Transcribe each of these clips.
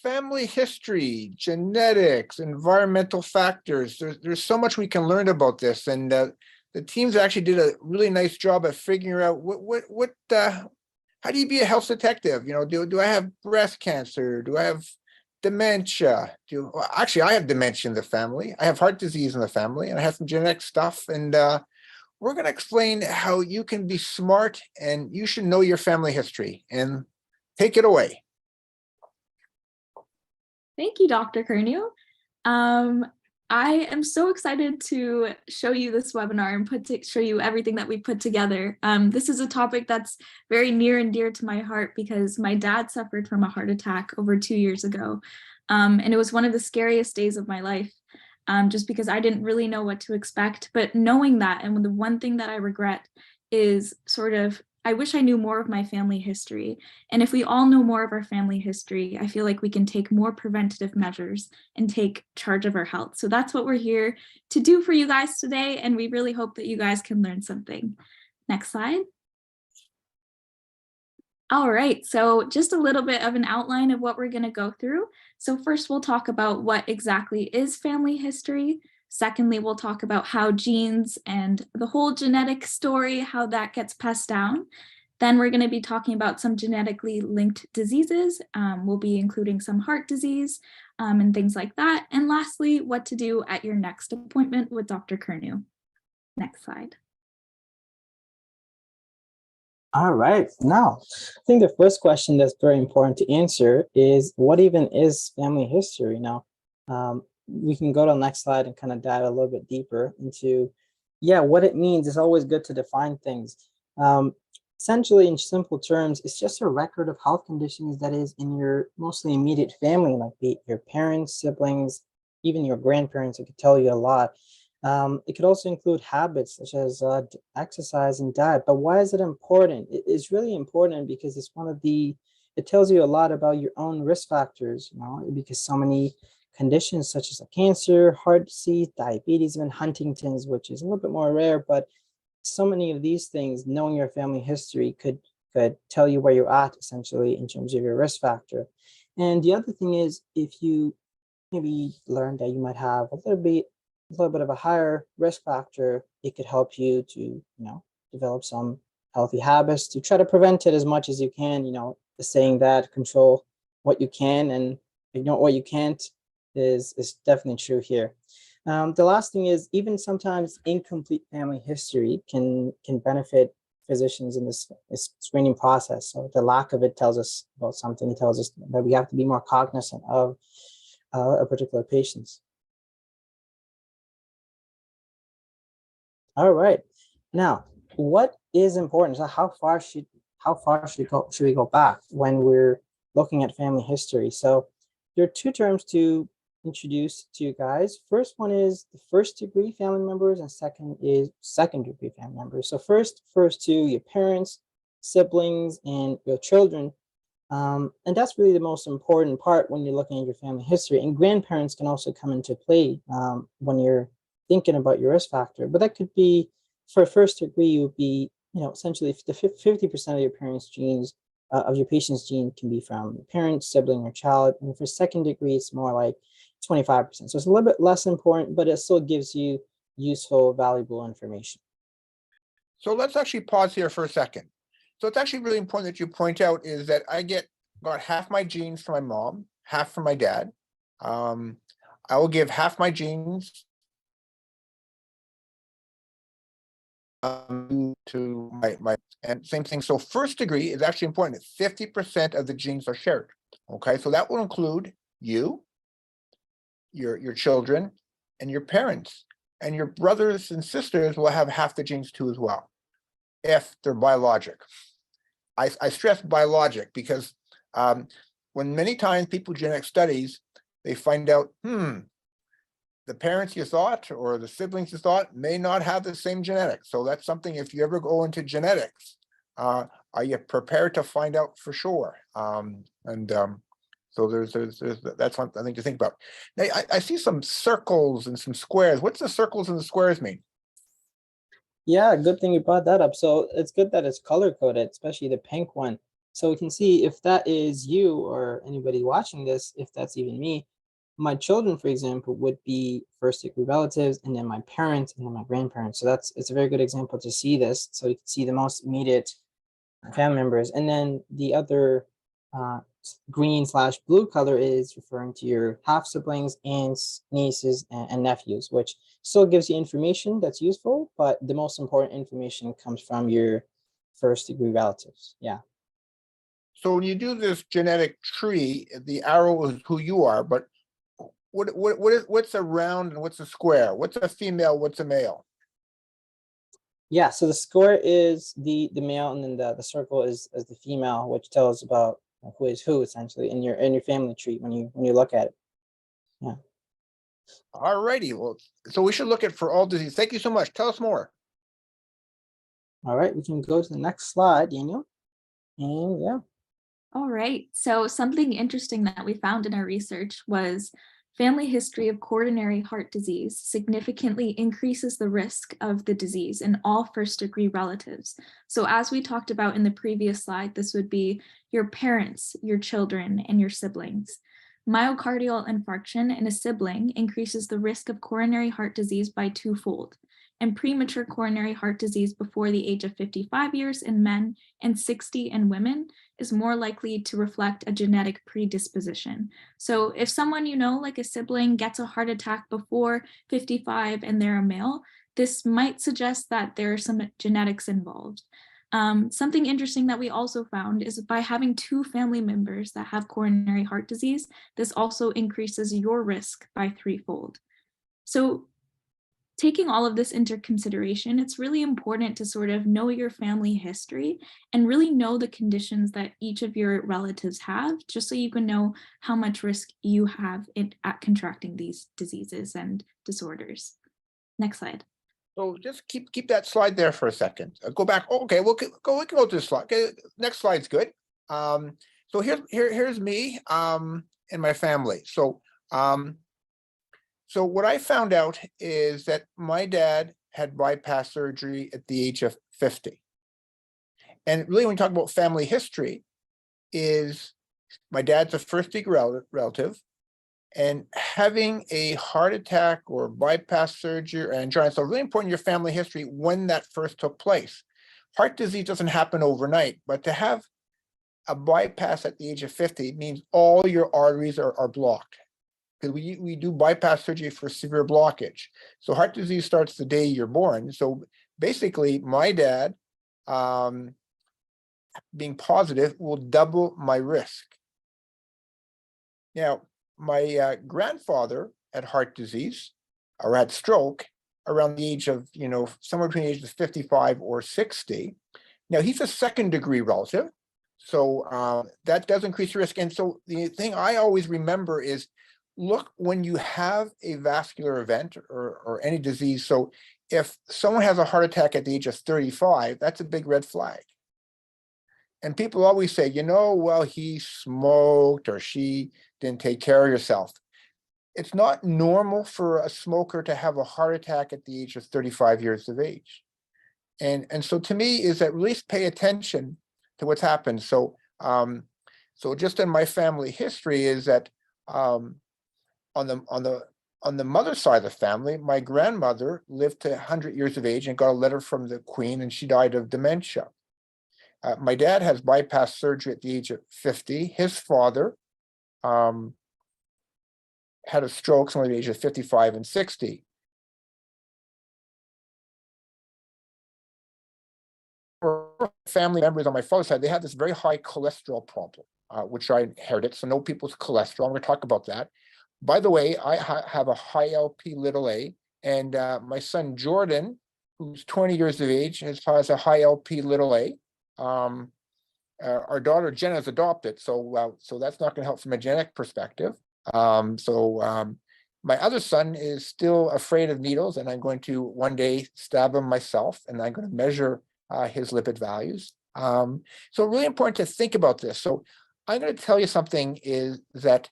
family history, genetics, environmental factors. There's so much we can learn about this, and the teams actually did a really nice job of figuring out how do you be a health detective? Do I have breast cancer? Do I have dementia? Actually, I have dementia in the family. I have heart disease in the family, and I have some genetic stuff. And we're going to explain how you can be smart, and you should know your family history. And take it away. Thank you, Dr. Curnew. I am so excited to show you this webinar and show you everything that we put together. This is a topic that's very near and dear to my heart because my dad suffered from a heart attack over 2 years ago. And it was one of the scariest days of my life, just because I didn't really know what to expect. But knowing that, and the one thing that I regret is I wish I knew more of my family history. And if we all know more of our family history, I feel like we can take more preventative measures and take charge of our health. So that's what we're here to do for you guys today. And we really hope that you guys can learn something. Next slide. All right, so just a little bit of an outline of what we're going to go through. So first, we'll talk about what exactly is family history. Secondly, we'll talk about how genes and the whole genetic story, how that gets passed down. Then we're going to be talking about some genetically linked diseases. We'll be including some heart disease and things like that. And lastly, what to do at your next appointment with Dr. Curnew. Next slide. All right, now, I think the first question that's very important to answer is what even is family history? Now, we can go to the next slide and kind of dive a little bit deeper into, what it means. It's always good to define things. Essentially, in simple terms, it's just a record of health conditions that is in your mostly immediate family, like your parents, siblings, even your grandparents. It could tell you a lot. It could also include habits such as exercise and diet. But why is it important? It's really important because it tells you a lot about your own risk factors, because so many conditions such as cancer, heart disease, diabetes, even Huntington's, which is a little bit more rare, but so many of these things, knowing your family history could tell you where you're at essentially in terms of your risk factor. And the other thing is, if you maybe learn that you might have a little bit of a higher risk factor, it could help you to, develop some healthy habits to try to prevent it as much as you can. The saying that control what you can and ignore what you can't is definitely true here. The last thing is, even sometimes incomplete family history can benefit physicians in this screening process. So the lack of it tells us about something. It tells us that we have to be more cognizant of a particular patient. All right. Now, what is important? So how far should we go back when we're looking at family history? So there are two terms to introduce to you guys. First one is the first degree family members, and second is second degree family members. So first refers to your parents, siblings, and your children. And that's really the most important part when you're looking at your family history. And grandparents can also come into play when you're thinking about your risk factor. But that could be, for first degree, you would be, essentially the 50% of your parents' genes, of your patient's gene can be from your parent, sibling, or child. And for second degree, it's more like 25%. So it's a little bit less important, but it still gives you useful, valuable information. So let's actually pause here for a second. So it's actually really important that you point out is that I get about half my genes from my mom, half from my dad. I will give half my genes to my and same thing. So first degree is actually important. 50% of the genes are shared. Okay, so that will include you, your children, and your parents, and your brothers and sisters will have half the genes too as well, if they're biologic. I stress biologic because when many times people do genetic studies, they find out, the parents you thought or the siblings you thought may not have the same genetics. So that's something, if you ever go into genetics, are you prepared to find out for sure? So there's that's something to think about. Now, I see some circles and some squares. What's the circles and the squares mean? Yeah, good thing you brought that up. So it's good that it's color coded, especially the pink one. So we can see if that is you or anybody watching this, if that's even me, my children, for example, would be first degree relatives, and then my parents, and then my grandparents. So it's a very good example to see this. So you can see the most immediate family members. And then the other green/blue color is referring to your half siblings, aunts, nieces, and nephews, which still gives you information that's useful, but the most important information comes from your first degree relatives. Yeah. So when you do this genetic tree, the arrow is who you are, but what's a round and what's a square? What's a female? What's a male? Yeah, so the square is the male, and then the circle is the female, which tells about who is who essentially in your family tree when you look at it. Yeah. All righty. Well, so we should look at for all disease. Thank you so much. Tell us more. All right, we can go to the next slide, Daniel. And yeah. All right. So something interesting that we found in our research was family history of coronary heart disease significantly increases the risk of the disease in all first degree relatives. So as we talked about in the previous slide, this would be your parents, your children, and your siblings. Myocardial infarction in a sibling increases the risk of coronary heart disease by twofold, and premature coronary heart disease before the age of 55 years in men and 60 in women is more likely to reflect a genetic predisposition. So if someone you know, like a sibling, gets a heart attack before 55 and they're a male, this might suggest that there are some genetics involved. Something interesting that we also found is by having two family members that have coronary heart disease, this also increases your risk by threefold. So taking all of this into consideration, it's really important to sort of know your family history and really know the conditions that each of your relatives have, just so you can know how much risk you have at contracting these diseases and disorders. Next slide. So just keep that slide there for a second. Go back. Oh, okay, we can go to the slide. Okay, next slide's good. So here's me and my family. So what I found out is that my dad had bypass surgery at the age of 50. And really, when you talk about family history, is my dad's a first degree relative, and having a heart attack or bypass surgery or angina. So really important in your family history when that first took place. Heart disease doesn't happen overnight, but to have a bypass at the age of 50 means all your arteries are blocked. Because we do bypass surgery for severe blockage. So heart disease starts the day you're born. So basically, my dad being positive will double my risk. Now, my grandfather had heart disease or had stroke around the age of, somewhere between the ages of 55 or 60. Now, he's a second degree relative. So that does increase your risk. And so the thing I always remember is, look when you have a vascular event or any disease. So if someone has a heart attack at the age of 35, that's a big red flag. And people always say, well, he smoked or she didn't take care of herself. It's not normal for a smoker to have a heart attack at the age of 35 years of age. And so to me is at least pay attention to what's happened. So just in my family history is that on the mother's side of the family, my grandmother lived to 100 years of age and got a letter from the Queen, and she died of dementia. My dad has bypass surgery at the age of 50. His father had a stroke somewhere at the age of 55 and 60. For family members on my father's side, they had this very high cholesterol problem, which I inherited. So know people's cholesterol. I'm going to talk about that. By the way, I have a high LP(a), and my son Jordan, who's 20 years of age, has a high LP(a). Our daughter Jenna is adopted, so that's not going to help from a genetic perspective. My other son is still afraid of needles, and I'm going to one day stab him myself, and I'm going to measure his lipid values. So really important to think about this. So I'm going to tell you something is that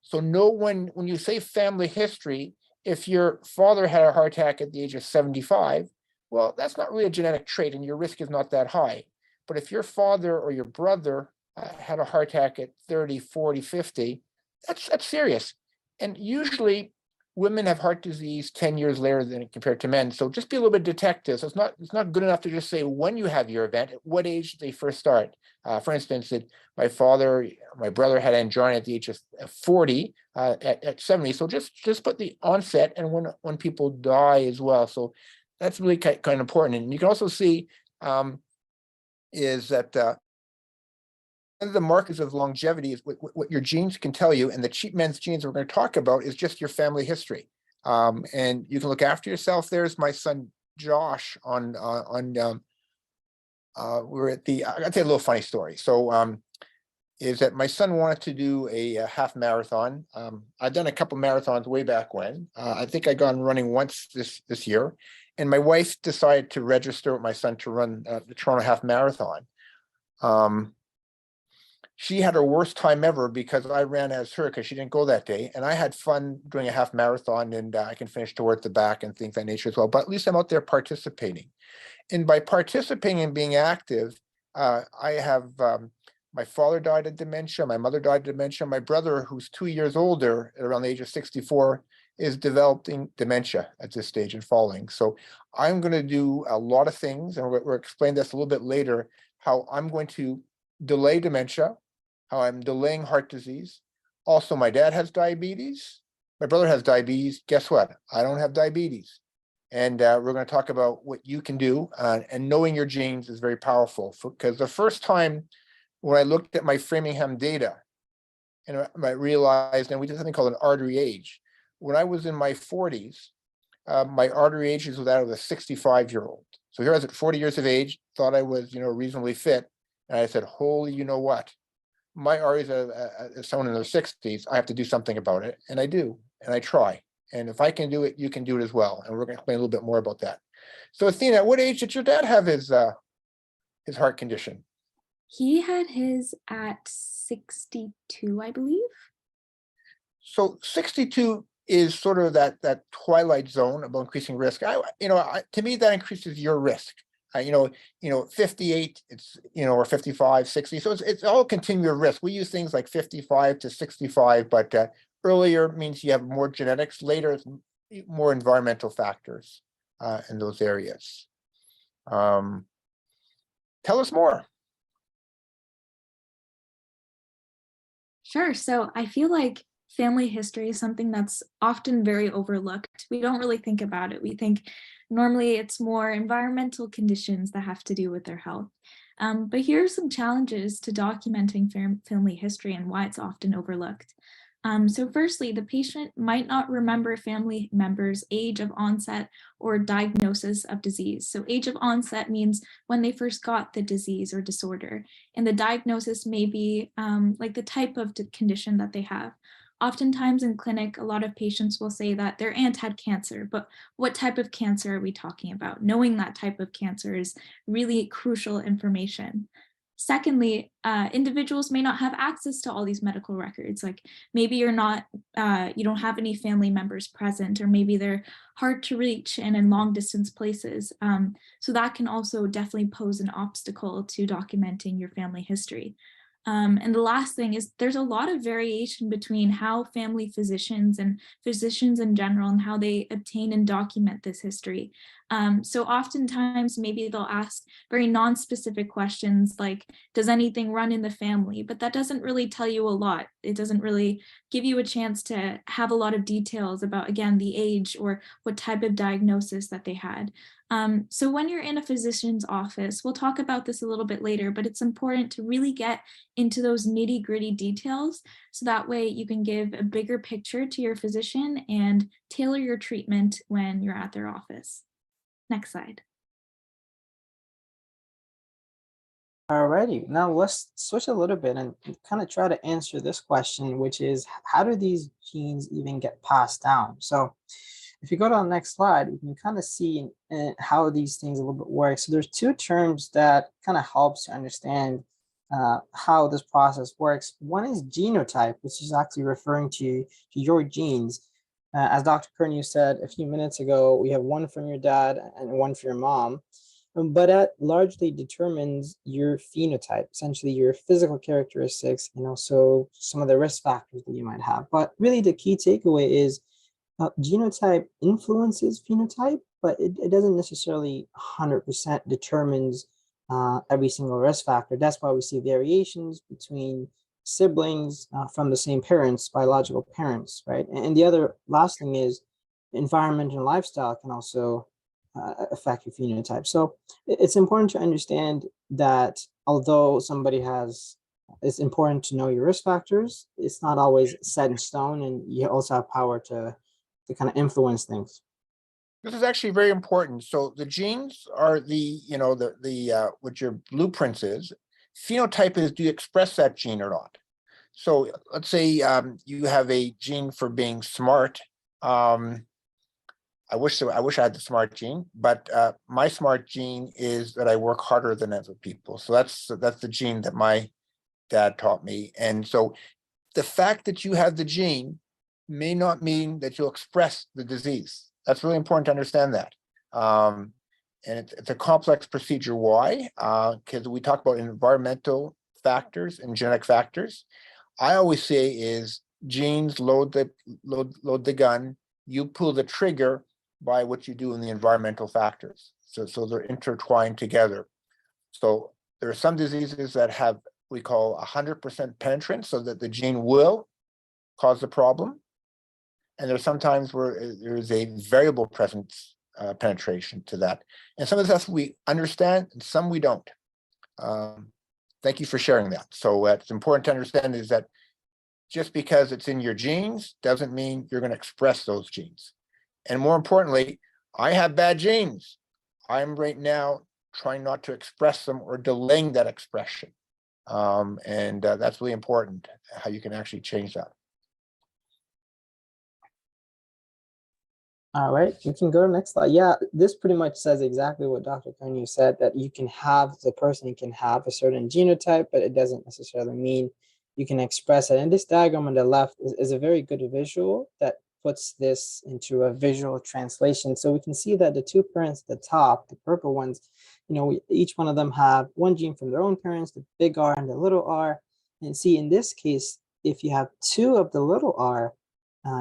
so know when you say family history, if your father had a heart attack at the age of 75, well, that's not really a genetic trait and your risk is not that high. But if your father or your brother had a heart attack at 30, 40, 50, that's serious. And usually women have heart disease 10 years later than compared to men. So just be a little bit detective. So it's not good enough to just say when you have your event, at what age did they first start. For instance, my brother had angina at the age of 40, at 70. So just put the onset and when people die as well. So that's really kind of important. And you can also see is that one of the markers of longevity is what your genes can tell you, and the cheap men's genes we're going to talk about is just your family history. And you can look after yourself. There's my son Josh on we're at the, I'll tell you a little funny story. So is that my son wanted to do a half marathon. I've done a couple marathons way back when. I think I gone running once this year, and my wife decided to register with my son to run the Toronto Half Marathon. She had her worst time ever because I ran as her because she didn't go that day. And I had fun doing a half marathon, and I can finish towards the back and things of that nature as well. But at least I'm out there participating. And by participating and being active, I have my father died of dementia, my mother died of dementia, my brother, who's 2 years older, at around the age of 64, is developing dementia at this stage and falling. So I'm going to do a lot of things, and we'll explain this a little bit later, how I'm going to delay dementia, how I'm delaying heart disease. Also, my dad has diabetes. My brother has diabetes. Guess what? I don't have diabetes. And we're going to talk about what you can do. And knowing your genes is very powerful, because the first time when I looked at my Framingham data, and I realized, and we did something called an artery age. When I was in my 40s, my artery age was that of a 65-year-old. So here I was at 40 years of age, thought I was, reasonably fit. And I said, holy, you know what? My arteries are someone in their 60s. I have to do something about it. And I do, and I try. And if I can do it, you can do it as well. And we're going to explain a little bit more about that. So Athena, at what age did your dad have his heart condition? He had his at 62, I believe. So 62 is sort of that twilight zone about increasing risk. To me, that increases your risk. 58, it's, or 55, 60. So it's all continued risk. We use things like 55 to 65, but earlier means you have more genetics. Later, it's more environmental factors in those areas. Tell us more. Sure. So I feel like family history is something that's often very overlooked. We don't really think about it. We think normally it's more environmental conditions that have to do with their health. But here are some challenges to documenting family history and why it's often overlooked. So firstly, the patient might not remember a family member's age of onset or diagnosis of disease. So age of onset means when they first got the disease or disorder, and the diagnosis may be like the type of condition that they have. Oftentimes in clinic, a lot of patients will say that their aunt had cancer, but what type of cancer are we talking about? Knowing that type of cancer is really crucial information. Secondly, individuals may not have access to all these medical records. Like maybe you don't have any family members present, or maybe they're hard to reach and in long distance places. So that can also definitely pose an obstacle to documenting your family history. And the last thing is there's a lot of variation between how family physicians and physicians in general and how they obtain and document this history. So oftentimes maybe they'll ask very non-specific questions like, does anything run in the family? But that doesn't really tell you a lot. It doesn't really give you a chance to have a lot of details about, again, the age or what type of diagnosis that they had. So when you're in a physician's office, we'll talk about this a little bit later, but it's important to really get into those nitty-gritty details so that way you can give a bigger picture to your physician and tailor your treatment when you're at their office. Next slide. Alrighty, now let's switch a little bit and kind of try to answer this question, which is how do these genes even get passed down? So if you go to the next slide, you can kind of see how these things a little bit work. So there's two terms that kind of helps to understand how this process works. One is genotype, which is actually referring to your genes. As Dr. Curnew said a few minutes ago, we have one from your dad and one from your mom. but that largely determines your phenotype, essentially your physical characteristics, and also some of the risk factors that you might have. But really the key takeaway is genotype influences phenotype, but it doesn't necessarily 100% determines every single risk factor. That's why we see variations between siblings from the same parents, biological parents, right? And the other last thing is environment and lifestyle can also affect your phenotype. So it's important to understand that although somebody has, it's important to know your risk factors, it's not always set in stone, and you also have power to kind of influence things. This is actually very important. So the genes are the, what your blueprints is. Phenotype is, do you express that gene or not? So let's say you have a gene for being smart. I wish I had the smart gene, but my smart gene is that I work harder than other people. So that's the gene that my dad taught me. And so the fact that you have the gene may not mean that you'll express the disease. That's really important to understand that. And it's a complex procedure. Why? Because we talk about environmental factors and genetic factors. I always say is genes load the gun, you pull the trigger by what you do in the environmental factors. So they're intertwined together. So there are some diseases that have, we call 100% penetrance, so that the gene will cause the problem. And there's sometimes where there's a variable presence penetration to that. And some of the stuff we understand and some we don't. Thank you for sharing that. So what's important to understand is that just because it's in your genes doesn't mean you're going to express those genes. And more importantly, I have bad genes. I'm right now trying not to express them or delaying that expression. And that's really important, how you can actually change that. All right, you can go to the next slide. Yeah, this pretty much says exactly what Dr. Curnew said, that you can have, the person can have a certain genotype, but it doesn't necessarily mean you can express it. And this diagram on the left is a very good visual that puts this into a visual translation. So we can see that the two parents at the top, the purple ones, each one of them have one gene from their own parents, the big R and the little r. And see, in this case, if you have two of the little r,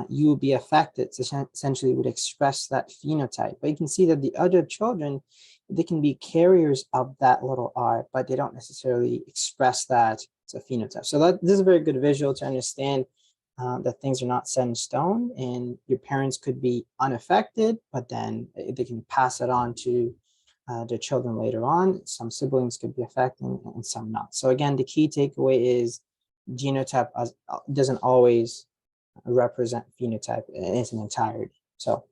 you will be affected. So essentially would express that phenotype. But you can see that the other children, they can be carriers of that little r, but they don't necessarily express that as a phenotype. So this is a very good visual to understand that things are not set in stone, and your parents could be unaffected, but then they can pass it on to their children later on. Some siblings could be affected and some not. So again, the key takeaway is genotype doesn't always represent phenotype in its entirety. So,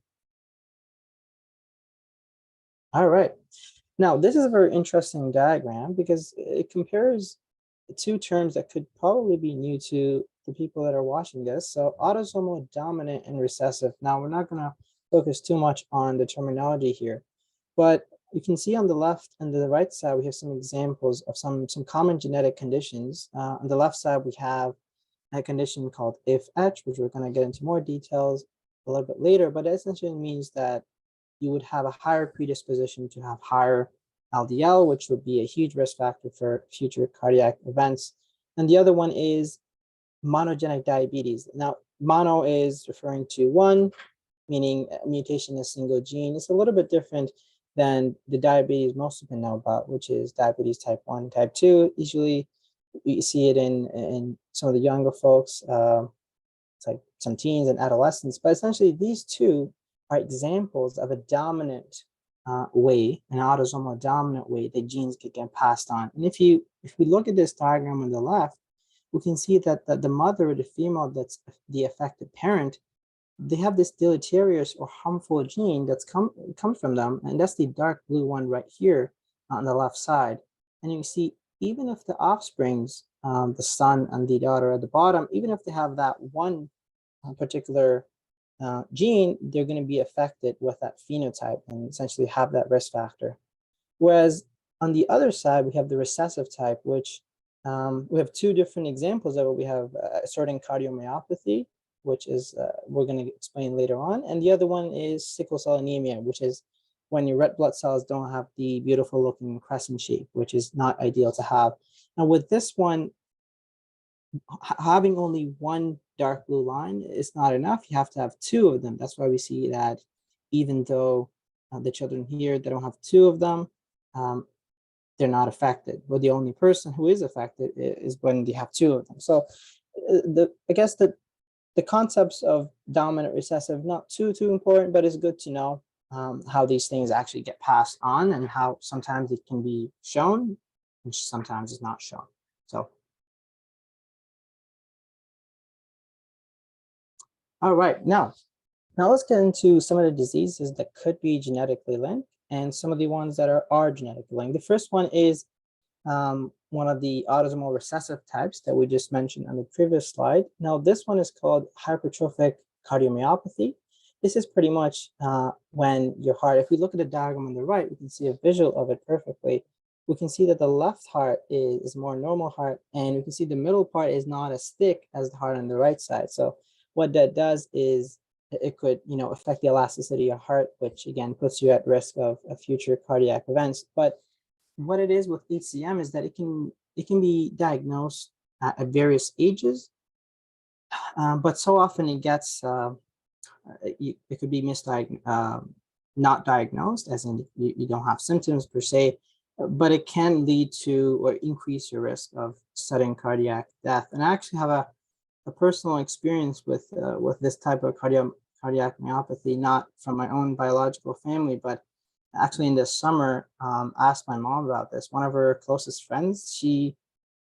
all right. Now, this is a very interesting diagram because it compares two terms that could probably be new to the people that are watching this. So autosomal dominant and recessive. Now, we're not going to focus too much on the terminology here, but you can see on the left and the right side, we have some examples of some common genetic conditions. On the left side, we have a condition called IFH, which we're going to get into more details a little bit later, but it essentially means that you would have a higher predisposition to have higher LDL, which would be a huge risk factor for future cardiac events. And the other one is monogenic diabetes. Now, mono is referring to one, meaning a mutation in a single gene. It's a little bit different than the diabetes most people know about, which is diabetes type 1, type 2. Usually, we see it in some of the younger folks, it's like some teens and adolescents, but essentially these two are examples of a dominant way, an autosomal dominant way that genes can get passed on. And if we look at this diagram on the left, we can see that the mother or the female that's the affected parent, they have this deleterious or harmful gene that's comes from them, and that's the dark blue one right here on the left side. And you see, even if the offsprings, the son and the daughter at the bottom, even if they have that one particular gene, they're going to be affected with that phenotype and essentially have that risk factor. Whereas on the other side, we have the recessive type, which we have two different examples of it. We have a certain cardiomyopathy, which is we're going to explain later on, and the other one is sickle cell anemia, which is when your red blood cells don't have the beautiful looking crescent shape, which is not ideal to have. Now with this one, having only one dark blue line is not enough. You have to have two of them. That's why we see that even though the children here, they don't have two of them, they're not affected. But the only person who is affected is when they have two of them. So I guess the concepts of dominant recessive, not too important, but it's good to know how these things actually get passed on and how sometimes it can be shown and sometimes it's not shown. So, all right, now let's get into some of the diseases that could be genetically linked and some of the ones that are genetically linked. The first one is one of the autosomal recessive types that we just mentioned on the previous slide. Now, this one is called hypertrophic cardiomyopathy. This is pretty much when your heart, if we look at the diagram on the right, we can see a visual of it perfectly. We can see that the left heart is more normal heart, and we can see the middle part is not as thick as the heart on the right side. So what that does is it could, affect the elasticity of heart, which again puts you at risk of future cardiac events. But what it is with HCM is that it can be diagnosed at various ages, but so often it gets it could be not diagnosed, as in you don't have symptoms per se, but it can lead to or increase your risk of sudden cardiac death. And I actually have a personal experience with this type of cardiac myopathy, not from my own biological family, but actually in the summer, I asked my mom about this. One of her closest friends, she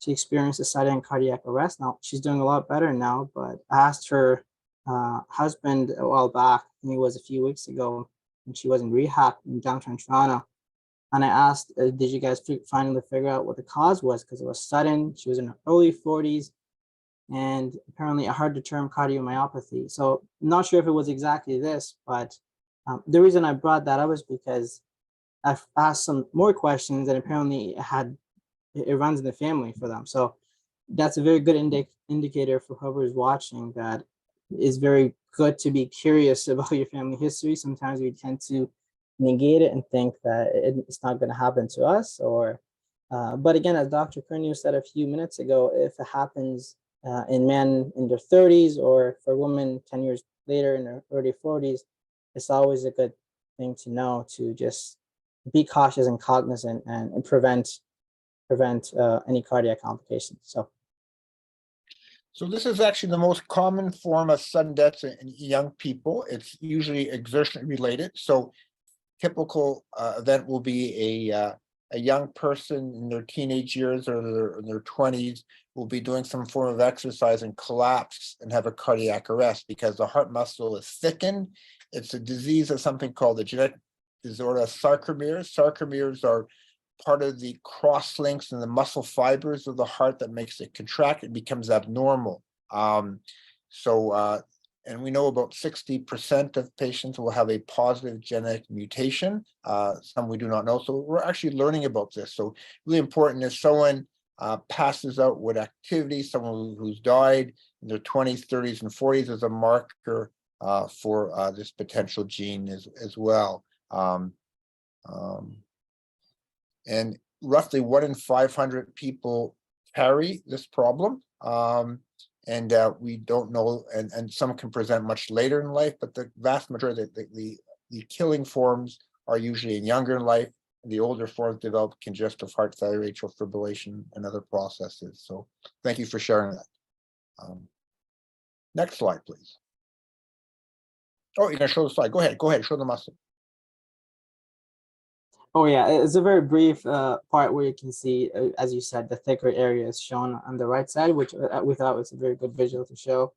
experienced a sudden cardiac arrest. Now she's doing a lot better now, but I asked her husband a while back, I think it was a few weeks ago, and she was in rehab in downtown Toronto. And I asked, did you guys finally figure out what the cause was? Because it was sudden. She was in her early 40s, and apparently a hard-to-term cardiomyopathy. So I'm not sure if it was exactly this, but the reason I brought that up is because I've asked some more questions, and apparently it runs in the family for them. So that's a very good indicator for whoever is watching, that it's very good to be curious about your family history. Sometimes we tend to negate it and think that it's not going to happen to us, or but again, as Dr. Curnew said a few minutes ago, if it happens in men in their 30s, or for women 10 years later in their early 40s, it's always a good thing to know, to just be cautious and cognizant and prevent any cardiac complications. So this is actually the most common form of sudden deaths in young people. It's usually exertion related. So typical event will be a young person in their teenage years or in their 20s will be doing some form of exercise and collapse and have a cardiac arrest because the heart muscle is thickened. It's a disease of something called the genetic disorder of sarcomeres. Sarcomeres are part of the cross links in the muscle fibers of the heart that makes it contract. It becomes abnormal. And we know about 60% of patients will have a positive genetic mutation. Some we do not know. So we're actually learning about this. So really important is someone passes out with activity, someone who's died in their 20s, 30s, and 40s is a marker for this potential gene as well. And roughly 1 in 500 people carry this problem. And we don't know, and some can present much later in life, but the vast majority of the killing forms are usually in younger in life. The older forms develop congestive heart failure, atrial fibrillation, and other processes. So thank you for sharing that. Next slide, please. Oh, you're gonna show the slide. Go ahead, show the muscle. Oh yeah, it's a very brief part where you can see, as you said, the thicker area is shown on the right side, which we thought was a very good visual to show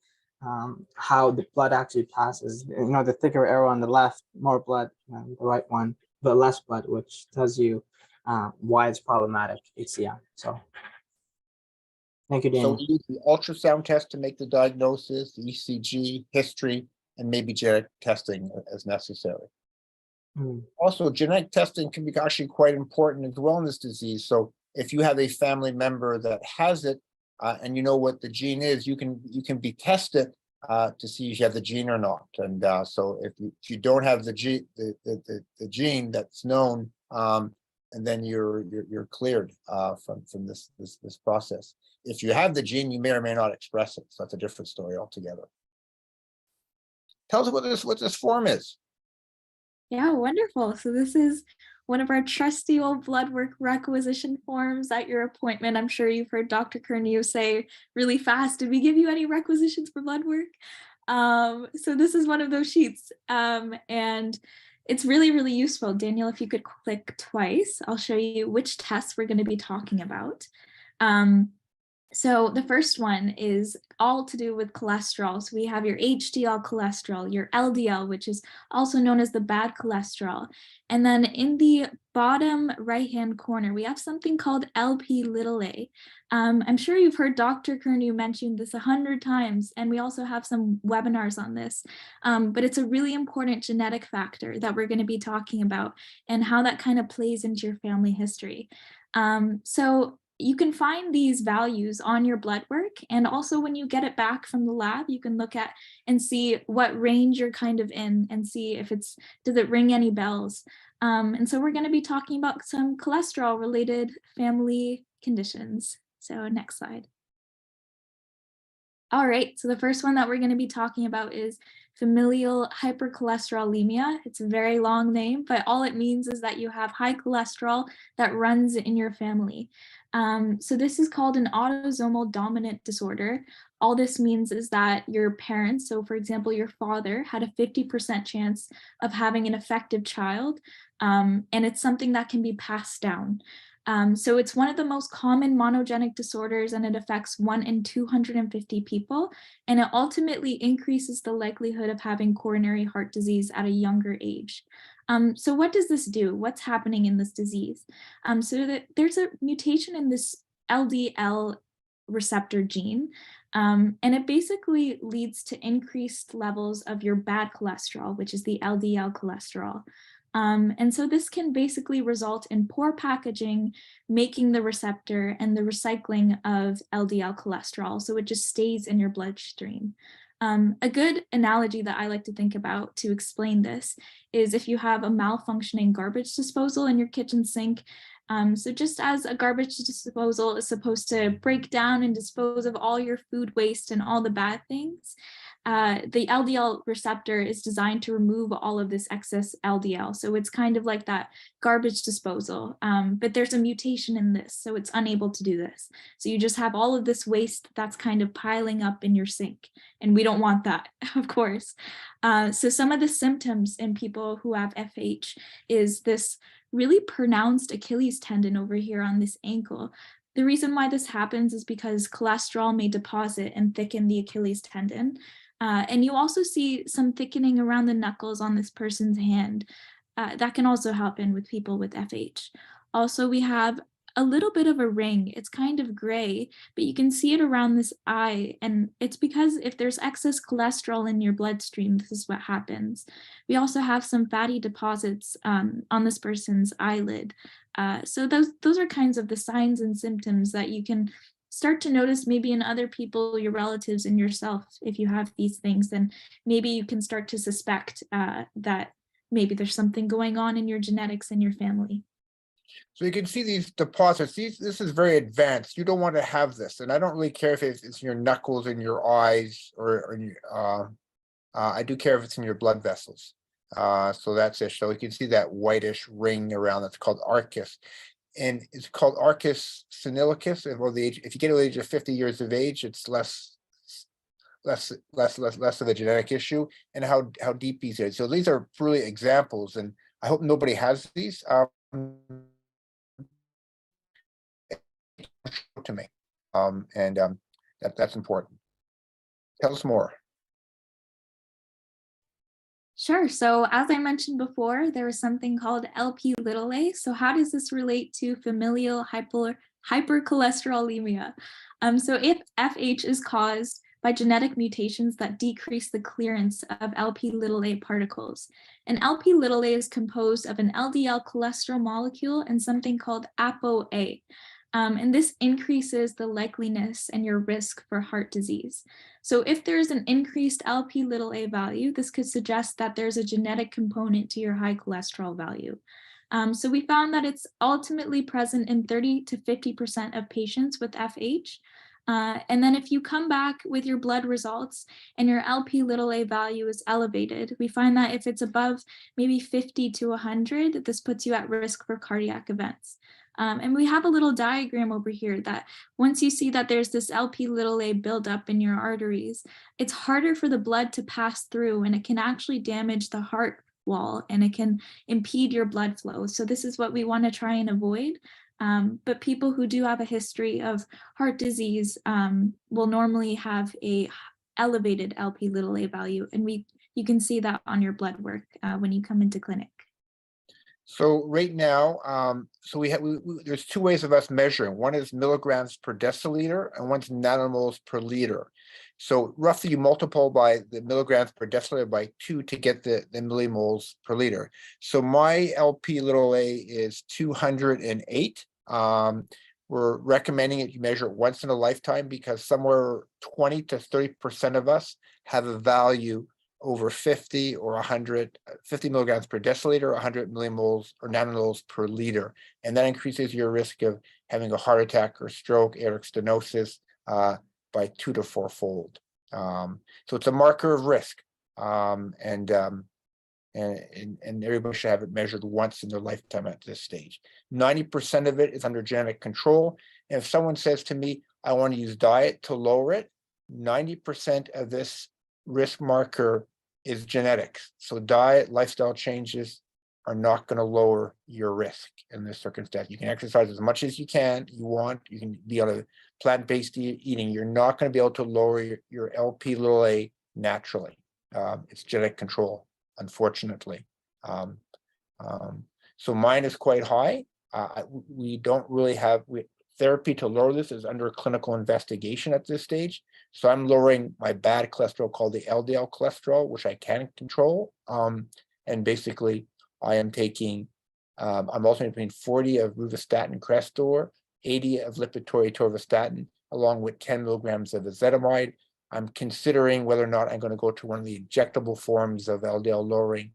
how the blood actually passes. The thicker area on the left, more blood, the right one, but less blood, which tells you why it's problematic, HCM. So thank you, Danny. So we use the ultrasound test to make the diagnosis, the ECG, history, and maybe genetic testing as necessary. Also, genetic testing can be actually quite important as well in this disease. So if you have a family member that has it and you know what the gene is, you can be tested to see if you have the gene or not. And so if you don't have the gene that's known, and then you're cleared from this process. If you have the gene, you may or may not express it. So that's a different story altogether. Tell us what this form is. Yeah, wonderful. So this is one of our trusty old blood work requisition forms at your appointment. I'm sure you've heard Dr. Curnew say really fast, did we give you any requisitions for blood work? So this is one of those sheets, and it's really, really useful. Daniel, if you could click twice, I'll show you which tests we're going to be talking about. So the first one is all to do with cholesterol. So we have your HDL cholesterol, your LDL, which is also known as the bad cholesterol. And then in the bottom right-hand corner, we have something called Lp(a). I'm sure you've heard Dr. Curnew mention this 100 times, and we also have some webinars on this, but it's a really important genetic factor that we're going to be talking about and how that kind of plays into your family history. So you can find these values on your blood work, and also when you get it back from the lab, you can look at and see what range you're kind of in and see if does it ring any bells. And so we're going to be talking about some cholesterol related family conditions. So next slide. All right, so the first one that we're going to be talking about is familial hypercholesterolemia. It's a very long name, but all it means is that you have high cholesterol that runs in your family. So this is called an autosomal dominant disorder. All this means is that your parents, so for example, your father had a 50% chance of having an affected child, and it's something that can be passed down. So it's one of the most common monogenic disorders, and it affects 1 in 250 people, and it ultimately increases the likelihood of having coronary heart disease at a younger age. So what does this do? What's happening in this disease? So there's a mutation in this LDL receptor gene, and it basically leads to increased levels of your bad cholesterol, which is the LDL cholesterol. And so this can basically result in poor packaging, making the receptor and the recycling of LDL cholesterol. So it just stays in your bloodstream. A good analogy that I like to think about to explain this is if you have a malfunctioning garbage disposal in your kitchen sink. So just as a garbage disposal is supposed to break down and dispose of all your food waste and all the bad things, the LDL receptor is designed to remove all of this excess LDL. So it's kind of like that garbage disposal, but there's a mutation in this, so it's unable to do this. So you just have all of this waste that's kind of piling up in your sink, and we don't want that, of course. So some of the symptoms in people who have FH is this really pronounced Achilles tendon over here on this ankle. The reason why this happens is because cholesterol may deposit and thicken the Achilles tendon. And you also see some thickening around the knuckles on this person's hand. That can also happen with people with FH. Also, we have a little bit of a ring. It's kind of gray, but you can see it around this eye. And it's because if there's excess cholesterol in your bloodstream, this is what happens. We also have some fatty deposits on this person's eyelid. So those are kinds of the signs and symptoms that you can start to notice maybe in other people, your relatives and yourself. If you have these things, then maybe you can start to suspect that maybe there's something going on in your genetics and your family. So you can see these deposits. This is very advanced. You don't want to have this. And I don't really care if it's in your knuckles, in your eyes, or in your, I do care if it's in your blood vessels. So that's it. So you can see that whitish ring around that's called arcus. And it's called arcus senilicus. And well, if you get to the age of 50 years of age, it's less of a genetic issue. And how deep these are. So these are really examples, and I hope nobody has these. To me, that's important. Tell us more. Sure. So as I mentioned before, there is something called Lp(a). So how does this relate to familial hypercholesterolemia? So if FH is caused by genetic mutations that decrease the clearance of Lp(a) particles, and Lp(a) is composed of an LDL cholesterol molecule and something called ApoA. And this increases the likeliness and your risk for heart disease. So if there's an increased Lp(a) value, this could suggest that there's a genetic component to your high cholesterol value. So we found that it's ultimately present in 30 to 50% of patients with FH. And then if you come back with your blood results and your Lp(a) value is elevated, we find that if it's above maybe 50 to 100, this puts you at risk for cardiac events. And we have a little diagram over here that once you see that there's this Lp(a) buildup in your arteries, it's harder for the blood to pass through, and it can actually damage the heart wall, and it can impede your blood flow. So this is what we want to try and avoid. But people who do have a history of heart disease will normally have a elevated Lp(a) value, and you can see that on your blood work when you come into clinic. So right now, so there's two ways of us measuring. One is milligrams per deciliter, and one's nanomoles per liter. So roughly you multiply by the milligrams per deciliter by 2 to get the millimoles per liter. So my Lp(a) is 208. We're recommending it you measure it once in a lifetime because somewhere 20 to 30% of us have a value over 50 or 100, 50 milligrams per deciliter, 100 millimoles or nanomoles per liter. And that increases your risk of having a heart attack or stroke, aortic stenosis by 2 to 4-fold. So it's a marker of risk. And everybody should have it measured once in their lifetime at this stage. 90% of it is under genetic control. And if someone says to me, I want to use diet to lower it, 90% of this risk marker is genetics. So diet, lifestyle changes are not going to lower your risk in this circumstance. You can exercise as much as you want. You can be on a plant-based eating. You're not going to be able to lower your Lp(a) naturally. It's genetic control, unfortunately. So mine is quite high. We don't really have therapy to lower this is under clinical investigation at this stage. So I'm lowering my bad cholesterol called the LDL cholesterol, which I can control. And basically I am taking, I'm alternating between 40 of rovastatin Crestor, 80 of Lipitor atorvastatin, along with 10 milligrams of ezetimibe. I'm considering whether or not I'm going to go to one of the injectable forms of LDL lowering.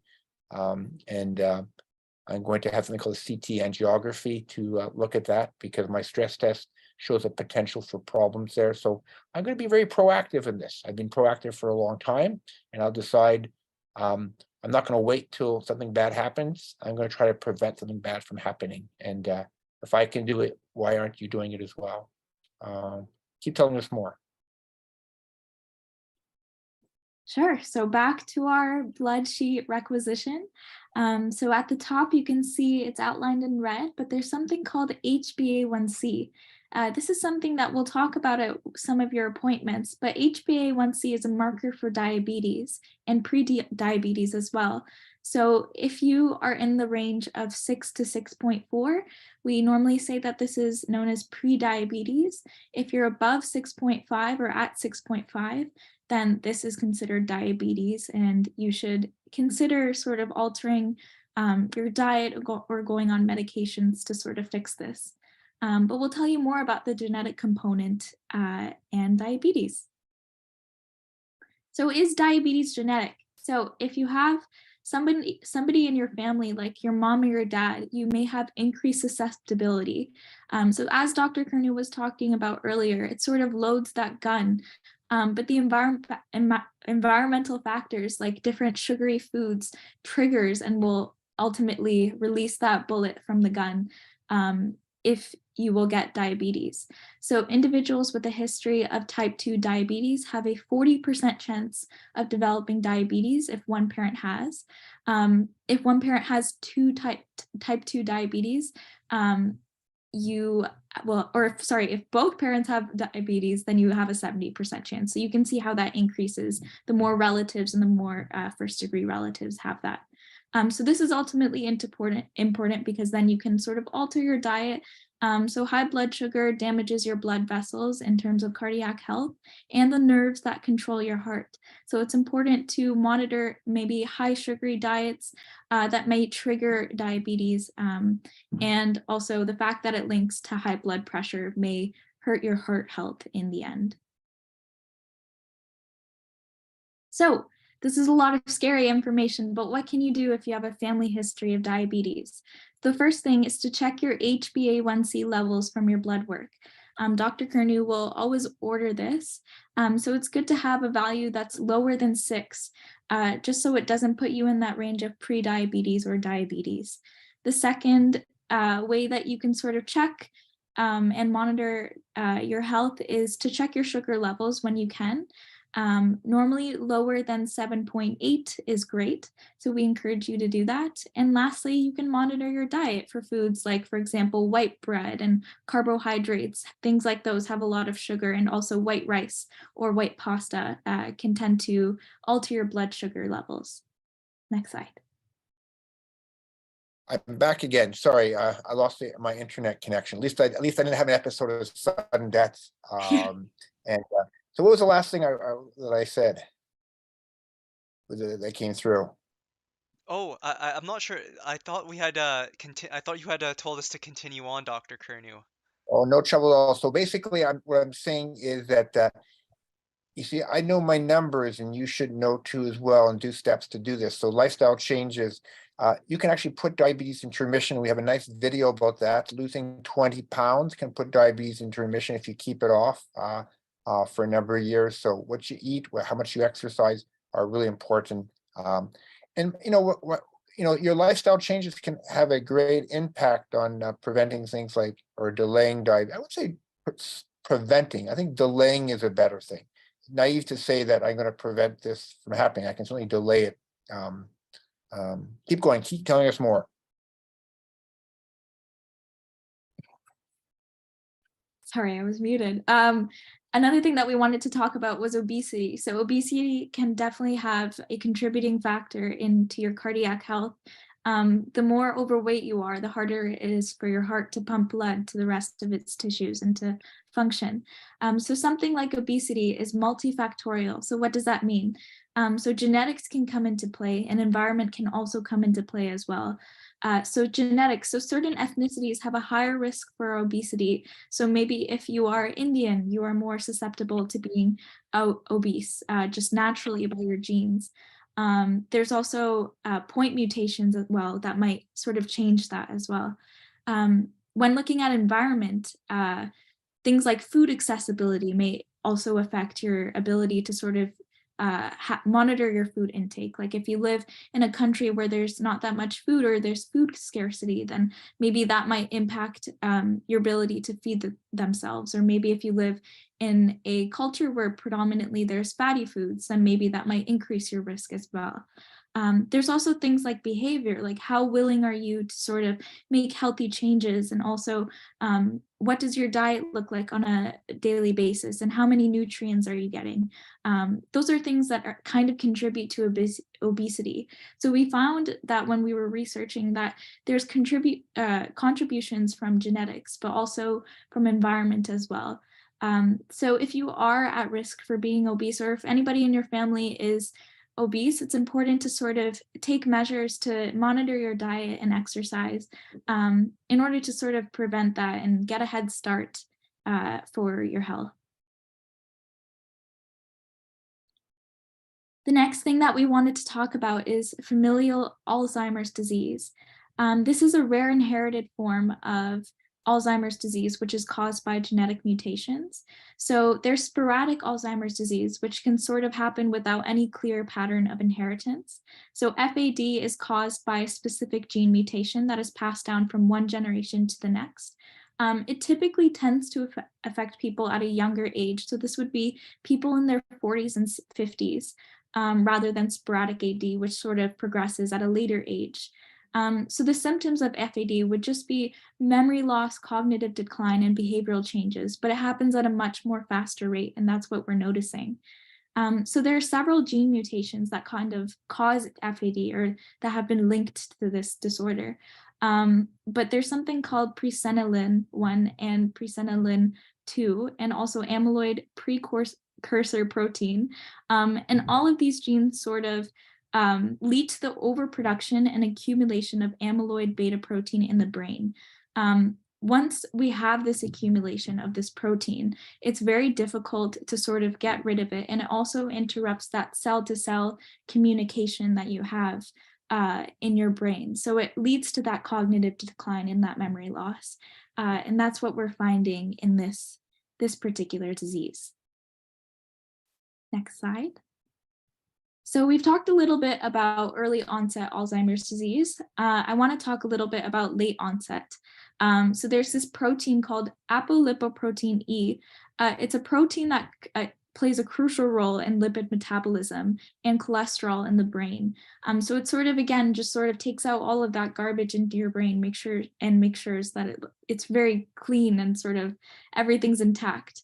I'm going to have something called a CT angiography to look at that because my stress test shows a potential for problems there. So I'm going to be very proactive in this. I've been proactive for a long time, and I'll decide I'm not going to wait till something bad happens. I'm going to try to prevent something bad from happening. And if I can do it, why aren't you doing it as well? Keep telling us more. Sure. So back to our blood sheet requisition. So at the top, you can see it's outlined in red, but there's something called HbA1c. This is something that we'll talk about at some of your appointments, but HbA1c is a marker for diabetes and pre-diabetes as well. So if you are in the range of 6 to 6.4, we normally say that this is known as pre-diabetes. If you're above 6.5 or at 6.5, then this is considered diabetes, and you should consider sort of altering your diet or going on medications to sort of fix this. But we'll tell you more about the genetic component and diabetes. So is diabetes genetic? So if you have somebody in your family, like your mom or your dad, you may have increased susceptibility. So as Dr. Curnew was talking about earlier, it sort of loads that gun. But the environmental factors like different sugary foods triggers and will ultimately release that bullet from the gun if you will get diabetes. So individuals with a history of type 2 diabetes have a 40% chance of developing diabetes if one parent has. If one parent has type 2 diabetes, if both parents have diabetes, then you have a 70% chance. So you can see how that increases the more relatives and the more first degree relatives have that. So this is ultimately important because then you can sort of alter your diet. So high blood sugar damages your blood vessels in terms of cardiac health and the nerves that control your heart. So it's important to monitor maybe high sugary diets that may trigger diabetes. And also the fact that it links to high blood pressure may hurt your heart health in the end. So this is a lot of scary information, but what can you do if you have a family history of diabetes? The first thing is to check your HbA1c levels from your blood work. Dr. Curnew will always order this. So it's good to have a value that's lower than 6, just so it doesn't put you in that range of pre-diabetes or diabetes. The second way that you can sort of check and monitor your health is to check your sugar levels when you can. Normally lower than 7.8 is great, so we encourage you to do that. And lastly, you can monitor your diet for foods like, for example, white bread and carbohydrates. Things like those have a lot of sugar, and also white rice or white pasta can tend to alter your blood sugar levels. Next slide. I'm back again. Sorry, I lost my internet connection. At least I didn't have an episode of sudden death. So what was the last thing that I said that came through? Oh, I'm not sure. I thought we had I thought you had told us to continue on, Dr. Curnew. Oh, no trouble at all. So basically, what I'm saying is that you see, I know my numbers, and you should know too as well, and do steps to do this. So lifestyle changes. You can actually put diabetes into remission. We have a nice video about that. Losing 20 pounds can put diabetes into remission if you keep it off for a number of years. So what you eat, how much you exercise are really important. And your lifestyle changes can have a great impact on preventing things like, or delaying diabetes. I would say preventing. I think delaying is a better thing. Naive to say that I'm going to prevent this from happening. I can certainly delay it. Keep going. Keep telling us more. Sorry, I was muted. Another thing that we wanted to talk about was obesity. So obesity can definitely have a contributing factor into your cardiac health. The more overweight you are, the harder it is for your heart to pump blood to the rest of its tissues and to function. So something like obesity is multifactorial. So what does that mean? So genetics can come into play, and environment can also come into play as well. So genetics, so certain ethnicities have a higher risk for obesity. So maybe if you are Indian, you are more susceptible to being obese just naturally by your genes. There's also point mutations as well that might sort of change that as well. When looking at environment, things like food accessibility may also affect your ability to sort of monitor your food intake. Like if you live in a country where there's not that much food, or there's food scarcity, then maybe that might impact your ability to feed themselves. Or maybe if you live in a culture where predominantly there's fatty foods, then maybe that might increase your risk as well. There's also things like behavior, like how willing are you to sort of make healthy changes, and also what does your diet look like on a daily basis, and how many nutrients are you getting? Those are things that kind of contribute to obesity. So we found that when we were researching that there's contributions from genetics, but also from environment as well. So if you are at risk for being obese, or if anybody in your family is obese, it's important to sort of take measures to monitor your diet and exercise in order to sort of prevent that and get a head start for your health. The next thing that we wanted to talk about is familial Alzheimer's disease. This is a rare inherited form of Alzheimer's disease, which is caused by genetic mutations. So there's sporadic Alzheimer's disease, which can sort of happen without any clear pattern of inheritance. So FAD is caused by a specific gene mutation that is passed down from one generation to the next. It typically tends to affect people at a younger age. So this would be people in their 40s and 50s, rather than sporadic AD, which sort of progresses at a later age. So the symptoms of FAD would just be memory loss, cognitive decline, and behavioral changes, but it happens at a much more faster rate, and that's what we're noticing. So there are several gene mutations that kind of cause FAD, or that have been linked to this disorder. But there's something called presenilin 1 and presenilin 2, and also amyloid precursor protein. And all of these genes sort of lead to the overproduction and accumulation of amyloid beta protein in the brain. once we have this accumulation of this protein, it's very difficult to sort of get rid of it. And it also interrupts that cell-to-cell communication that you have in your brain. So it leads to that cognitive decline and that memory loss. And that's what we're finding in this particular disease. Next slide. So we've talked a little bit about early onset Alzheimer's disease. I want to talk a little bit about late onset. So there's this protein called apolipoprotein E. It's a protein that plays a crucial role in lipid metabolism and cholesterol in the brain. So it sort of, again, just sort of takes out all of that garbage into your brain, makes sure that it's very clean and sort of everything's intact.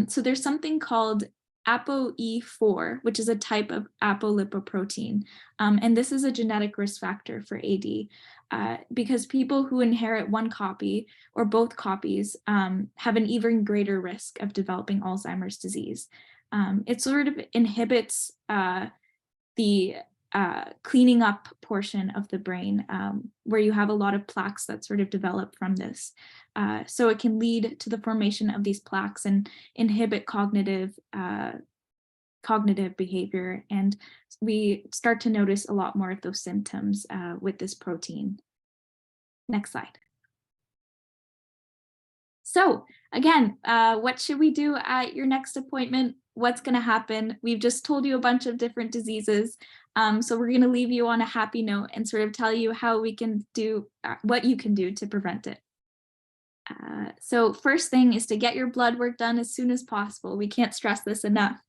So there's something called ApoE4, which is a type of apolipoprotein. And this is a genetic risk factor for AD because people who inherit one copy or both copies have an even greater risk of developing Alzheimer's disease. It sort of inhibits the cleaning up portion of the brain where you have a lot of plaques that sort of develop from this. So it can lead to the formation of these plaques and inhibit cognitive behavior. And we start to notice a lot more of those symptoms with this protein. Next slide. So again, what should we do at your next appointment? What's going to happen? We've just told you a bunch of different diseases. So we're going to leave you on a happy note and sort of tell you how we can do what you can do to prevent it. So first thing is to get your blood work done as soon as possible. We can't stress this enough.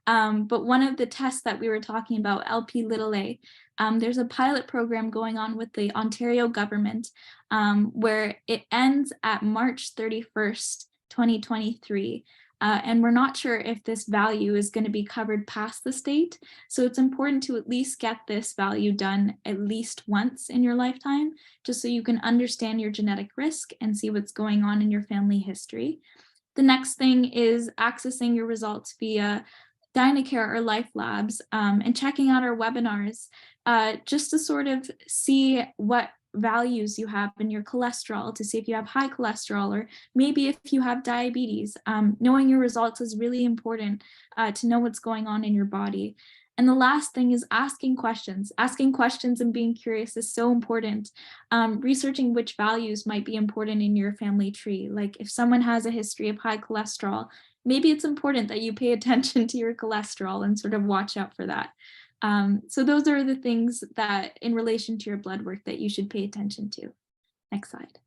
But one of the tests that we were talking about, LP(a), there's a pilot program going on with the Ontario government where it ends at March 31st, 2023. And we're not sure if this value is going to be covered past the state. So it's important to at least get this value done at least once in your lifetime, just so you can understand your genetic risk and see what's going on in your family history. The next thing is accessing your results via DynaCare or Life Labs and checking out our webinars just to sort of see what values you have in your cholesterol, to see if you have high cholesterol or maybe if you have diabetes. Knowing your results is really important to know what's going on in your body. And the last thing is asking questions. Asking questions and being curious is so important. Researching which values might be important in your family tree. Like if someone has a history of high cholesterol, maybe it's important that you pay attention to your cholesterol and sort of watch out for that. So those are the things that in relation to your blood work that you should pay attention to. Next slide.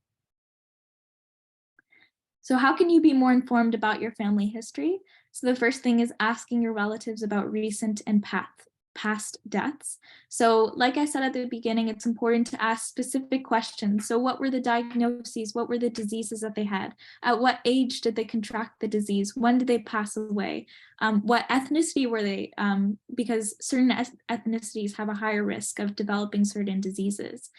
So how can you be more informed about your family history? So the first thing is asking your relatives about recent and past deaths. So like I said at the beginning, it's important to ask specific questions. So what were the diagnoses? What were the diseases that they had? At what age did they contract the disease? When did they pass away? What ethnicity were they? Because certain ethnicities have a higher risk of developing certain diseases.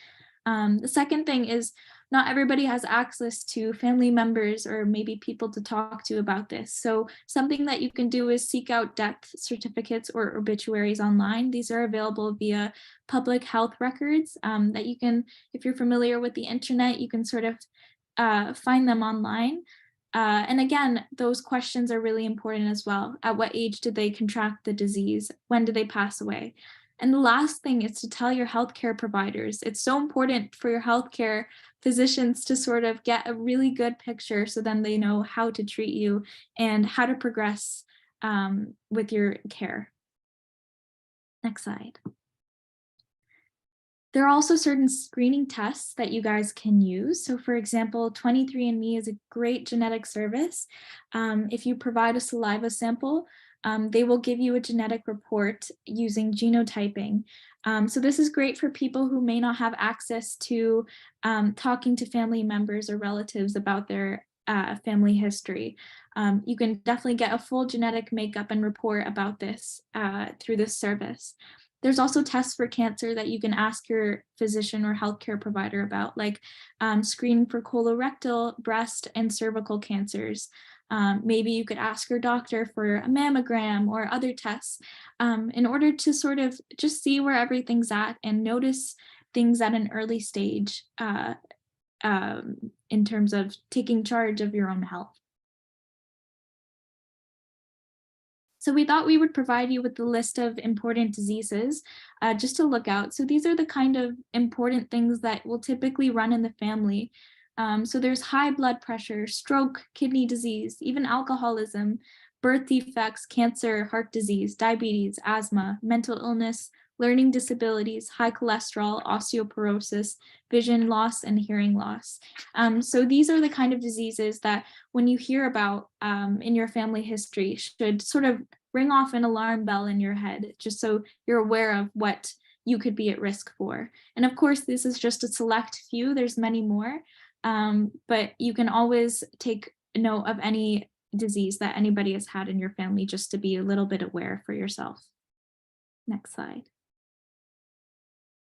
The second thing is not everybody has access to family members or maybe people to talk to about this. So something that you can do is seek out death certificates or obituaries online. These are available via public health records that you can, if you're familiar with the internet, you can sort of find them online. And again, those questions are really important as well. At what age did they contract the disease? When did they pass away? And the last thing is to tell your healthcare providers. It's so important for your healthcare physicians to sort of get a really good picture so then they know how to treat you and how to progress with your care. Next slide. There are also certain screening tests that you guys can use. So for example, 23andMe is a great genetic service. If you provide a saliva sample, they will give you a genetic report using genotyping. So this is great for people who may not have access to talking to family members or relatives about their family history. You can definitely get a full genetic makeup and report about this through this service. There's also tests for cancer that you can ask your physician or healthcare provider about, like screening for colorectal, breast, and cervical cancers. Maybe you could ask your doctor for a mammogram or other tests in order to sort of just see where everything's at and notice things at an early stage in terms of taking charge of your own health. So we thought we would provide you with the list of important diseases just to look out. So these are the kind of important things that will typically run in the family. So there's high blood pressure, stroke, kidney disease, even alcoholism, birth defects, cancer, heart disease, diabetes, asthma, mental illness, learning disabilities, high cholesterol, osteoporosis, vision loss, and hearing loss. So these are the kind of diseases that when you hear about in your family history should sort of ring off an alarm bell in your head, just so you're aware of what you could be at risk for. And of course, this is just a select few, there's many more, but you can always take note of any disease that anybody has had in your family just to be a little bit aware for yourself. Next slide.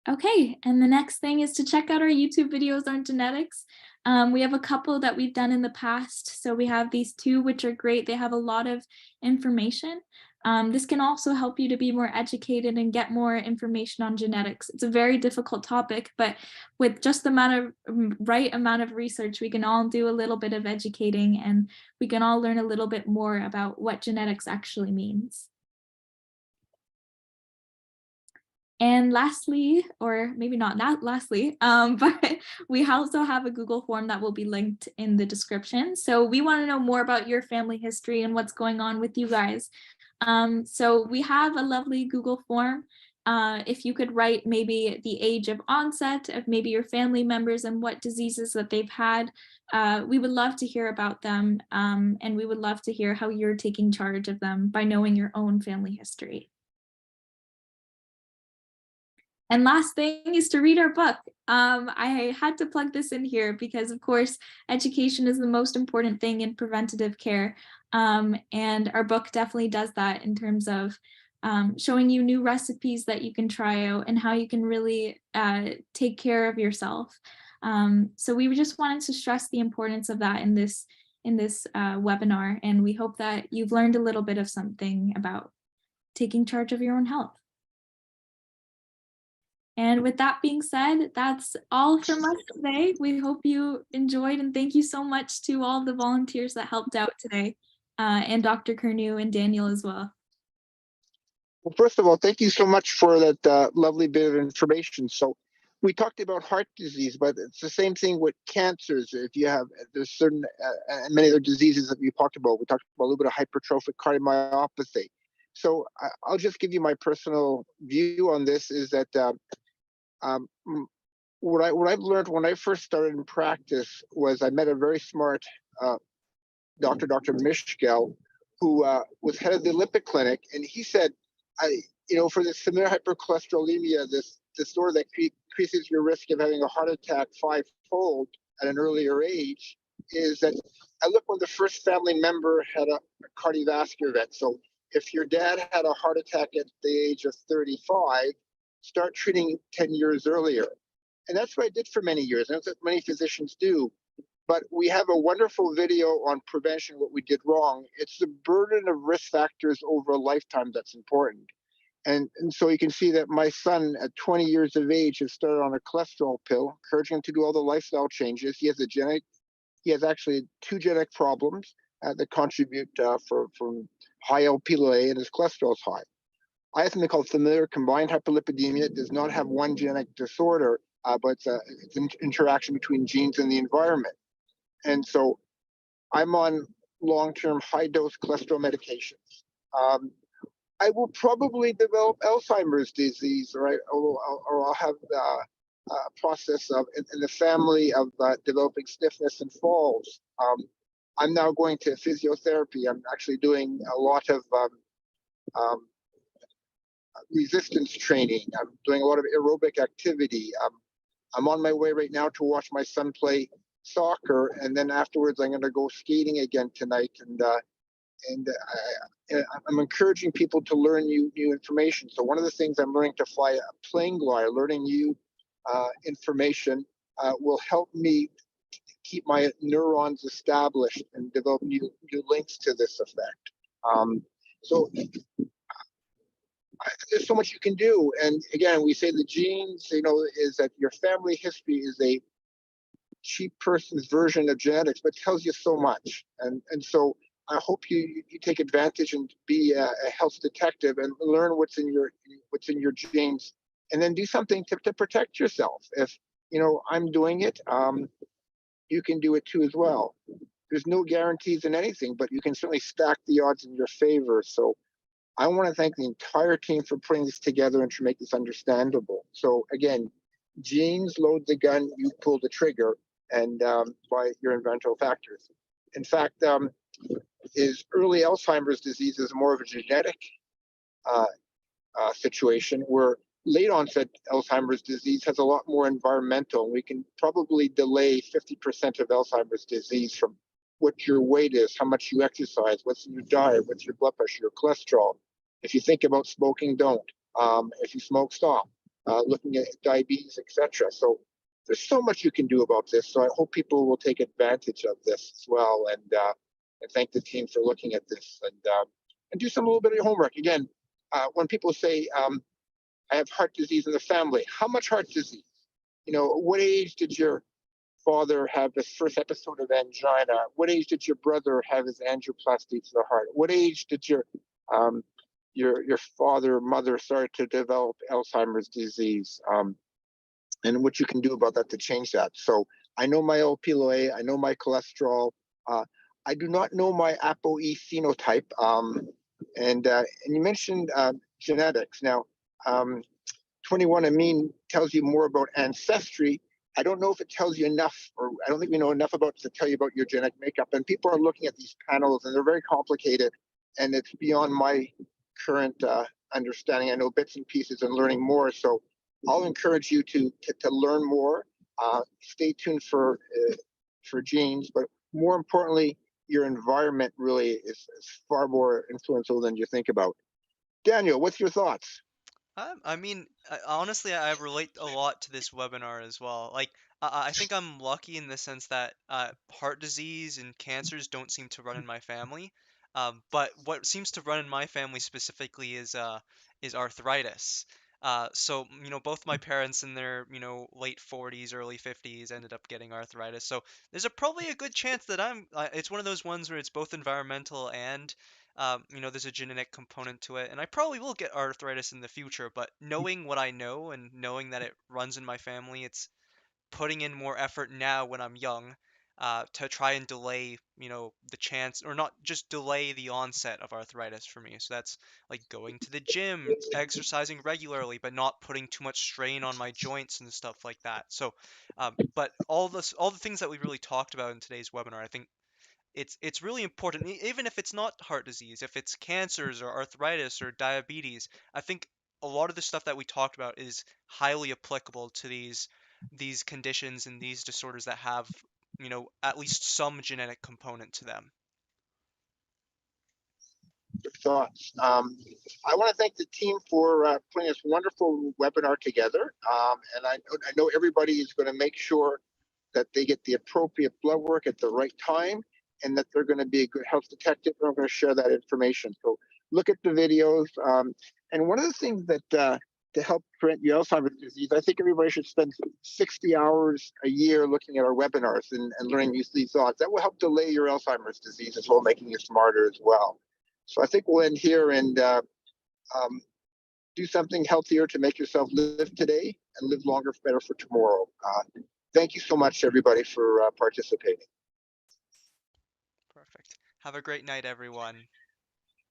Okay, and the next thing is to check out our YouTube videos on genetics. We have a couple that we've done in the past. So we have these two, which are great. They have a lot of information. This can also help you to be more educated and get more information on genetics. It's a very difficult topic, but with just the right amount of research, we can all do a little bit of educating and we can all learn a little bit more about what genetics actually means. And lastly, or maybe not lastly, but we also have a Google form that will be linked in the description. So we want to know more about your family history and what's going on with you guys. So we have a lovely Google form. If you could write maybe the age of onset of maybe your family members and what diseases that they've had, we would love to hear about them. And we would love to hear how you're taking charge of them by knowing your own family history. And last thing is to read our book. I had to plug this in here because, of course, education is the most important thing in preventative care. And our book definitely does that in terms of showing you new recipes that you can try out and how you can really take care of yourself. So we just wanted to stress the importance of that in this webinar. And we hope that you've learned a little bit of something about taking charge of your own health. And with that being said, that's all from us today. We hope you enjoyed, and thank you so much to all the volunteers that helped out today, and Dr. Curnew and Daniel as well. Well, first of all, thank you so much for that lovely bit of information. So we talked about heart disease, but it's the same thing with cancers. If you have, there's certain, and many other diseases that we talked about. We talked about a little bit of hypertrophic cardiomyopathy. So I'll just give you my personal view on this is that what I've learned when I first started in practice was I met a very smart Dr. Mishkel, who was head of the Olympic Clinic, and he said, for this familial hypercholesterolemia, this disorder that increases your risk of having a heart attack 5-fold at an earlier age, is that I look when the first family member had a cardiovascular event. So if your dad had a heart attack at the age of 35, start treating 10 years earlier. And that's what I did for many years. And that's what many physicians do. But we have a wonderful video on prevention, what we did wrong. It's the burden of risk factors over a lifetime that's important. And so you can see that my son at 20 years of age has started on a cholesterol pill, encouraging him to do all the lifestyle changes. He has actually 2 genetic problems that contribute from high LP(a) and his cholesterol is high. I have something called familial combined hyperlipidemia. It does not have one genetic disorder, but it's an interaction between genes and the environment. And so I'm on long-term high-dose cholesterol medications. I will probably develop Alzheimer's disease, or I'll have a process of in the family of developing stiffness and falls. I'm now going to physiotherapy. I'm actually doing a lot of resistance training. I'm doing a lot of aerobic activity. I'm on my way right now to watch my son play soccer, and then afterwards I'm going to go skating again tonight. And I'm encouraging people to learn new information. So one of the things I'm learning to fly a plane glider, learning new information will help me keep my neurons established and develop new links to this effect. So there's so much you can do. And again, we say the genes, is that your family history is a cheap person's version of genetics, but tells you so much. And so I hope you take advantage and be a health detective and learn what's in your genes, and then do something to protect yourself. If I'm doing it, you can do it too as well. There's no guarantees in anything, but you can certainly stack the odds in your favor. So I want to thank the entire team for putting this together and to make this understandable. So again, genes load the gun, you pull the trigger, and by your environmental factors. In fact, is early Alzheimer's disease is more of a genetic situation, where late onset Alzheimer's disease has a lot more environmental. We can probably delay 50% of Alzheimer's disease from what your weight is, how much you exercise, what's in your diet, what's your blood pressure, your cholesterol. If you think about smoking, don't. If you smoke, stop. Looking at diabetes, etc. So there's so much you can do about this. So I hope people will take advantage of this as well, and thank the team for looking at this, and do some little bit of homework. Again, when people say, I have heart disease in the family, how much heart disease? What age did your father have his first episode of angina? What age did your brother have his angioplasty to the heart? What age did your father or mother start to develop Alzheimer's disease? And what you can do about that to change that. So I know my Lp(a), I know my cholesterol. I do not know my ApoE phenotype. And you mentioned genetics. Now, 21andMe tells you more about ancestry. I don't know if it tells you enough, or I don't think we know enough about to tell you about your genetic makeup. And people are looking at these panels, and they're very complicated, and it's beyond my current understanding. I know bits and pieces and learning more. So I'll encourage you to learn more. Stay tuned for genes, but more importantly, your environment really is far more influential than you think about. Daniel, what's your thoughts? I mean, honestly, I relate a lot to this webinar as well. Like, I think I'm lucky in the sense that heart disease and cancers don't seem to run in my family. But what seems to run in my family specifically is arthritis. So, both my parents in their, late 40s, early 50s ended up getting arthritis. So there's probably a good chance that it's one of those ones where it's both environmental and there's a genetic component to it, and I probably will get arthritis in the future, but knowing what I know and knowing that it runs in my family, it's putting in more effort now when I'm young, to try and delay, the chance, or not just delay the onset of arthritis for me. So that's like going to the gym, exercising regularly, but not putting too much strain on my joints and stuff like that. So, but all the things that we really talked about in today's webinar, I think it's really important, even if it's not heart disease, if it's cancers or arthritis or diabetes. I think a lot of the stuff that we talked about is highly applicable to these conditions and these disorders that have, at least some genetic component to them. Good thoughts. I want to thank the team for putting this wonderful webinar together. And I know everybody is going to make sure that they get the appropriate blood work at the right time, and that they're going to be a good health detective, and I'm going to share that information. So look at the videos. And one of the things that to help prevent your Alzheimer's disease, I think everybody should spend 60 hours a year looking at our webinars and learning these thoughts. That will help delay your Alzheimer's disease as well, making you smarter as well. So I think we'll end here and do something healthier to make yourself live today and live longer, better for tomorrow. Thank you so much, everybody, for participating. Perfect. Have a great night, everyone.